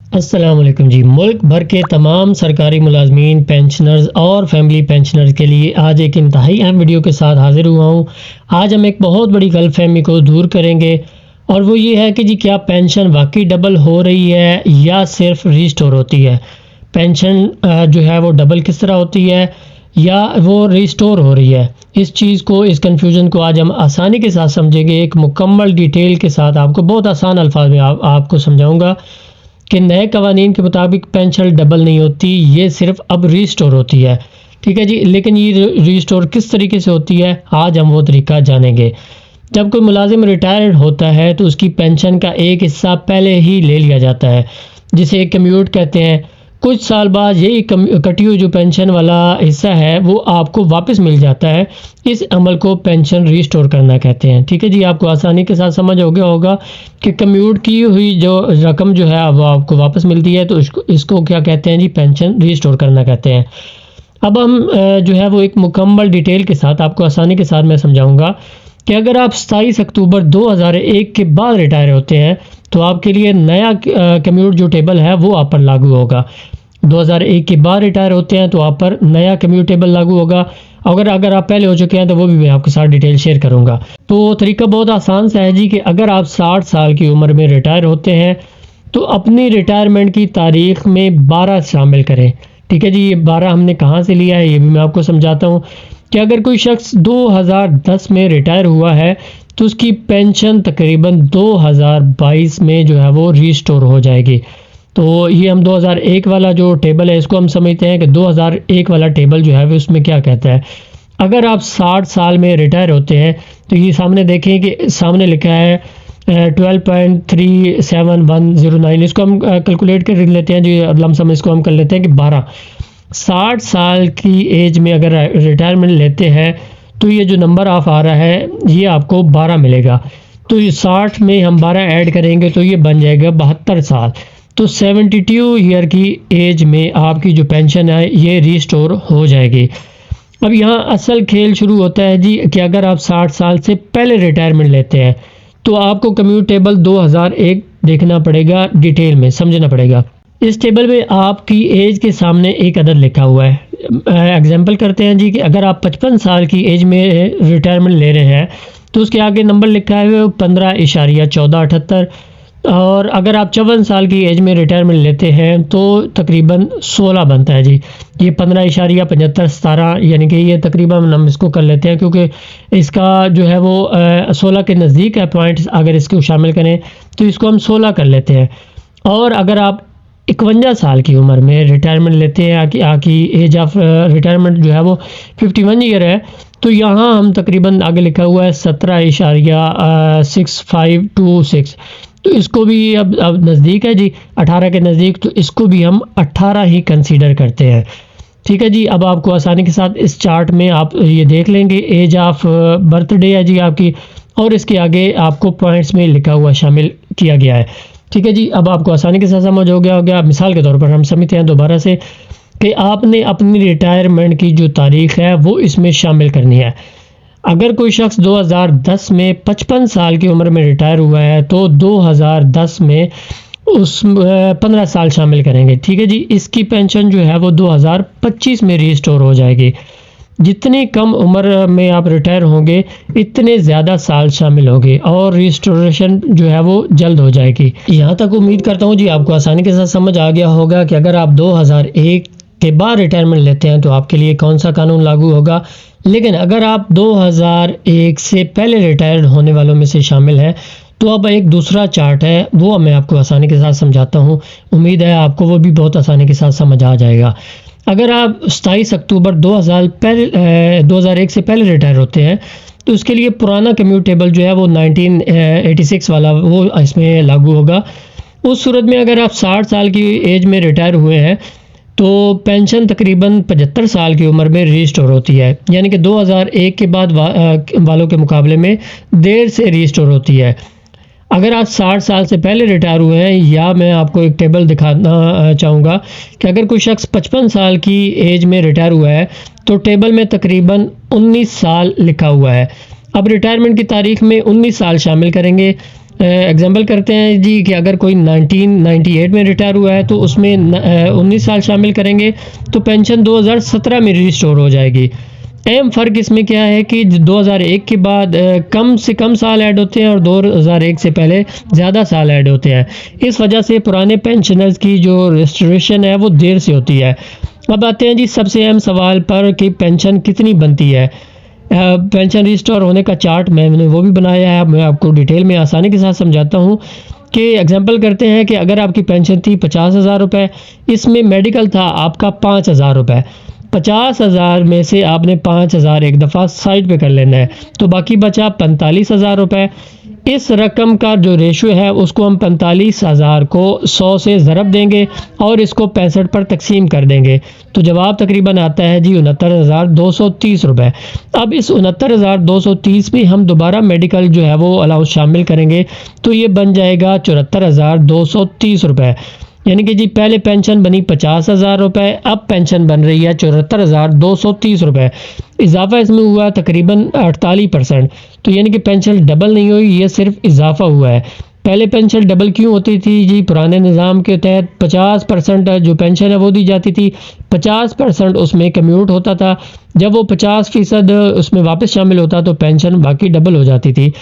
अस्सलाम वालेकुम जी। मुल्क भर के तमाम सरकारी मुलाजमीन, पेंशनर्स और फैमिली पेंशनर्स के लिए आज एक इंतहाई अहम वीडियो के साथ हाज़िर हुआ हूँ। आज हम एक बहुत बड़ी गलतफ़हमी को दूर करेंगे और वो ये है कि जी क्या पेंशन वाक़ई डबल हो रही है या सिर्फ़ रीस्टोर होती है। पेंशन जो है वो डबल किस तरह होती है या वो रीस्टोर हो रही है। इस चीज़ को, इस कन्फ्यूज़न को आज हम आसानी के साथ समझेंगे। एक मुकम्मल डिटेल के साथ आपको बहुत आसान अल्फाज में आपको समझाऊँगा कि नए कवानीन के मुताबिक पेंशन डबल नहीं होती, ये सिर्फ अब रीस्टोर होती है। ठीक है जी, लेकिन ये रीस्टोर किस तरीके से होती है, आज हम वो तरीका जानेंगे। जब कोई मुलाजिम रिटायर्ड होता है तो उसकी पेंशन का एक हिस्सा पहले ही ले लिया जाता है, जिसे कम्यूट कहते हैं। कुछ साल बाद यही कटी हुई जो पेंशन वाला हिस्सा है वो आपको वापस मिल जाता है। इस अमल को पेंशन रीस्टोर करना कहते हैं। ठीक है जी, आपको आसानी के साथ समझ हो गया होगा कि कम्यूट की हुई जो रकम जो है वो आपको वापस मिलती है, तो इसको क्या कहते हैं जी, पेंशन रीस्टोर करना कहते हैं। अब हम जो है वो एक मुकम्मल डिटेल के साथ आपको आसानी के साथ मैं समझाऊंगा कि अगर आप 27 अक्टूबर 2001 के बाद रिटायर होते हैं तो आपके लिए नया कम्यूट जो टेबल है वो आप पर लागू होगा। 2001 के बाद रिटायर होते हैं तो आप पर नया कम्यूट टेबल लागू होगा। अगर आप पहले हो चुके हैं तो वो भी मैं आपके साथ डिटेल शेयर करूंगा। तो तरीका बहुत आसान सा है जी कि अगर आप 60 साल की उम्र में रिटायर होते हैं तो अपनी रिटायरमेंट की तारीख में 12 शामिल करें। ठीक है जी, ये 12 हमने कहाँ से लिया है ये भी मैं आपको समझाता हूँ कि अगर कोई शख्स 2010 में रिटायर हुआ है तो उसकी पेंशन तकरीबन 2022 में जो है वो रीस्टोर हो जाएगी। तो ये हम 2001 वाला जो टेबल है इसको हम समझते हैं कि 2001 वाला टेबल जो है वो उसमें क्या कहता है। अगर आप 60 साल में रिटायर होते हैं तो ये सामने देखें कि सामने लिखा है 12.37109। इसको हम कैलकुलेट कर लेते हैं जी, लमसम इसको हम कर लेते हैं कि 12। 60 साल की एज में अगर रिटायरमेंट लेते हैं तो ये जो नंबर ऑफ आ रहा है ये आपको 12 मिलेगा। तो ये 60 में हम 12 ऐड करेंगे तो ये बन जाएगा 72 साल। तो 72 ईयर की एज में आपकी जो पेंशन है ये रीस्टोर हो जाएगी। अब यहाँ असल खेल शुरू होता है जी कि अगर आप 60 साल से पहले रिटायरमेंट लेते हैं तो आपको कम्यूट टेबल 2001 देखना पड़ेगा, डिटेल में समझना पड़ेगा। इस टेबल में आपकी एज के सामने एक अदद लिखा हुआ है। एग्जांपल करते हैं जी कि अगर आप 55 साल की एज में रिटायरमेंट ले रहे हैं तो उसके आगे नंबर लिखा है 15.1478। और अगर आप 54 साल की एज में रिटायरमेंट लेते हैं तो तकरीबन 16 बनता है जी। ये 15.7517 यानी कि ये तकरीबन हम इसको कर लेते हैं क्योंकि इसका जो है वो 16 के नज़दीक है पॉइंट्स। अगर इसको शामिल करें तो इसको हम 16 कर लेते हैं। और अगर आप 51 साल की उम्र में रिटायरमेंट लेते हैं, आपकी एज ऑफ रिटायरमेंट जो है वो 51 ईयर है, तो यहाँ हम तकरीबन आगे लिखा हुआ है 17.6526। तो इसको भी अब नज़दीक है जी 18 के नज़दीक, तो इसको भी हम 18 ही कंसीडर करते हैं। ठीक है जी, अब आपको आसानी के साथ इस चार्ट में आप ये देख लेंगे एज ऑफ बर्थडे है जी आपकी, और इसके आगे आपको पॉइंट्स में लिखा हुआ शामिल किया गया है। ठीक है जी, अब आपको आसानी के साथ समझ हो गया। मिसाल के तौर पर हम समझते हैं दोबारा से कि आपने अपनी रिटायरमेंट की जो तारीख है वो इसमें शामिल करनी है। अगर कोई शख्स 2010 में 55 साल की उम्र में रिटायर हुआ है तो 2010 में उस 15 साल शामिल करेंगे। ठीक है जी, इसकी पेंशन जो है वो 2025 में रीस्टोर हो जाएगी। जितनी कम उम्र में आप रिटायर होंगे इतने ज़्यादा साल शामिल होंगे और रिस्टोरेशन जो है वो जल्द हो जाएगी। यहाँ तक उम्मीद करता हूँ जी आपको आसानी के साथ समझ आ गया होगा कि अगर आप 2001 के बाद रिटायरमेंट लेते हैं तो आपके लिए कौन सा कानून लागू होगा। लेकिन अगर आप 2001 से पहले रिटायर्ड होने वालों में से शामिल हैं तो अब एक दूसरा चार्ट है वो मैं आपको आसानी के साथ समझाता हूँ। उम्मीद है आपको वो भी बहुत आसानी के साथ समझ आ जाएगा। अगर आप 27 अक्टूबर 2001 से पहले रिटायर होते हैं तो उसके लिए पुराना कम्यूट टेबल जो है वो 1986 वाला वो इसमें लागू होगा। उस सूरत में अगर आप 60 साल की एज में रिटायर हुए हैं तो पेंशन तकरीबन 75 साल की उम्र में रीस्टोर होती है, यानी कि 2001 के बाद वालों के मुकाबले में देर से रीस्टोर होती है। अगर आप 60 साल से पहले रिटायर हुए हैं, या मैं आपको एक टेबल दिखाना चाहूँगा कि अगर कोई शख्स 55 साल की एज में रिटायर हुआ है तो टेबल में तकरीबन 19 साल लिखा हुआ है। अब रिटायरमेंट की तारीख में 19 साल शामिल करेंगे एग्जांपल करते हैं जी कि अगर कोई 1998 में रिटायर हुआ है तो उसमें 19 साल शामिल करेंगे तो पेंशन 2017 में रिस्टोर हो जाएगी। अहम फ़र्क इसमें क्या है कि 2001 के बाद कम से कम साल ऐड होते हैं और 2001 से पहले ज़्यादा साल ऐड होते हैं। इस वजह से पुराने पेंशनर्स की जो रिस्टोरेशन है वो देर से होती है। अब आते हैं जी सबसे अहम सवाल पर कि पेंशन कितनी बनती है। पेंशन रिस्टोर होने का चार्ट मैंने वो भी बनाया है, मैं आपको डिटेल में आसानी के साथ समझाता हूँ कि एग्जांपल करते हैं कि अगर आपकी पेंशन थी 50,000 रुपये, इसमें मेडिकल था आपका 5,000 रुपये। 50,000 में से आपने 5,000 एक दफ़ा साइड पे कर लेना है, तो बाकी बचा 45,000 रुपये। इस रकम का जो रेशो है उसको हम 45,000 को 100 से ज़रब देंगे और इसको 65 पर तकसीम कर देंगे, तो जवाब तकरीबन आता है जी 69,230 रुपये। अब इस 69,230 में हम दोबारा मेडिकल जो है वो अलाउंस शामिल करेंगे तो ये बन जाएगा 74,230 रुपये। यानी कि जी पहले पेंशन बनी 50,000 रुपये, अब पेंशन बन रही है 74,230 रुपये। इजाफा इसमें हुआ तकरीबन 48%। तो यानी कि पेंशन डबल नहीं हुई, ये सिर्फ इजाफा हुआ है। पहले पेंशन डबल क्यों होती थी जी? पुराने निज़ाम के तहत 50% जो पेंशन है वो दी जाती थी, 50% उसमें कम्यूट होता था। जब वो 50% उसमें वापस शामिल होता तो पेंशन बाकी डबल हो जाती थी।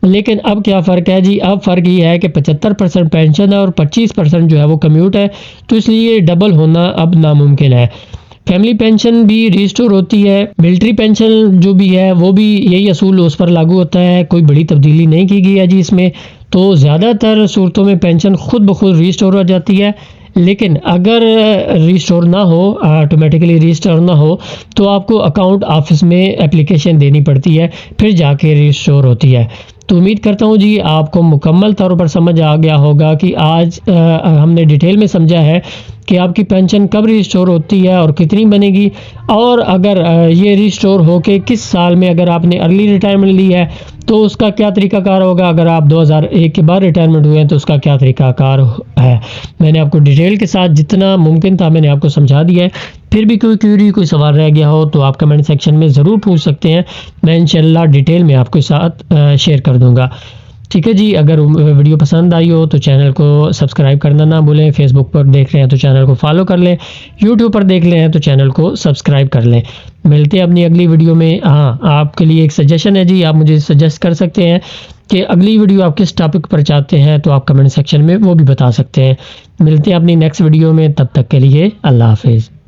लेकिन अब क्या फ़र्क है जी? अब फ़र्क ये है कि 75% पेंशन है और 25% जो है वो कम्यूट है, तो इसलिए डबल होना अब नामुमकिन है। फैमिली पेंशन भी रिस्टोर होती है। मिलिट्री पेंशन जो भी है वो भी यही असूल उस पर लागू होता है, कोई बड़ी तब्दीली नहीं की गई है जी इसमें। तो ज़्यादातर सूरतों में पेंशन खुद ब खुद रिस्टोर हो जाती है, लेकिन अगर रिस्टोर ना हो, ऑटोमेटिकली रिस्टोर ना हो, तो आपको अकाउंट ऑफिस में एप्लीकेशन देनी पड़ती है, फिर जाके रिस्टोर होती है। तो उम्मीद करता हूँ जी आपको मुकम्मल तौर पर समझ आ गया होगा कि आज हमने डिटेल में समझा है कि आपकी पेंशन कब रिस्टोर होती है और कितनी बनेगी, और अगर ये रिस्टोर होके किस साल में अगर आपने अर्ली रिटायरमेंट ली है तो उसका क्या तरीकाकार होगा, अगर आप 2001 के बाद रिटायरमेंट हुए हैं तो उसका क्या तरीकाकार है। मैंने आपको डिटेल के साथ जितना मुमकिन था मैंने आपको समझा दिया है। फिर भी कोई क्यूरी, कोई सवाल रह गया हो तो आप कमेंट सेक्शन में ज़रूर पूछ सकते हैं, मैं इंशाल्लाह डिटेल में आपके साथ शेयर कर दूँगा। ठीक है जी, अगर वीडियो पसंद आई हो तो चैनल को सब्सक्राइब करना ना भूलें। फेसबुक पर देख रहे हैं तो चैनल को फॉलो कर लें, यूट्यूब पर देख रहे हैं तो चैनल को सब्सक्राइब कर लें। मिलते हैं अपनी अगली वीडियो में। हाँ, आपके लिए एक सजेशन है जी, आप मुझे सजेस्ट कर सकते हैं कि अगली वीडियो आप किस टॉपिक पर चाहते हैं, तो आप कमेंट सेक्शन में वो भी बता सकते हैं। मिलते हैं अपनी नेक्स्ट वीडियो में, तब तक के लिए अल्लाह हाफिज़।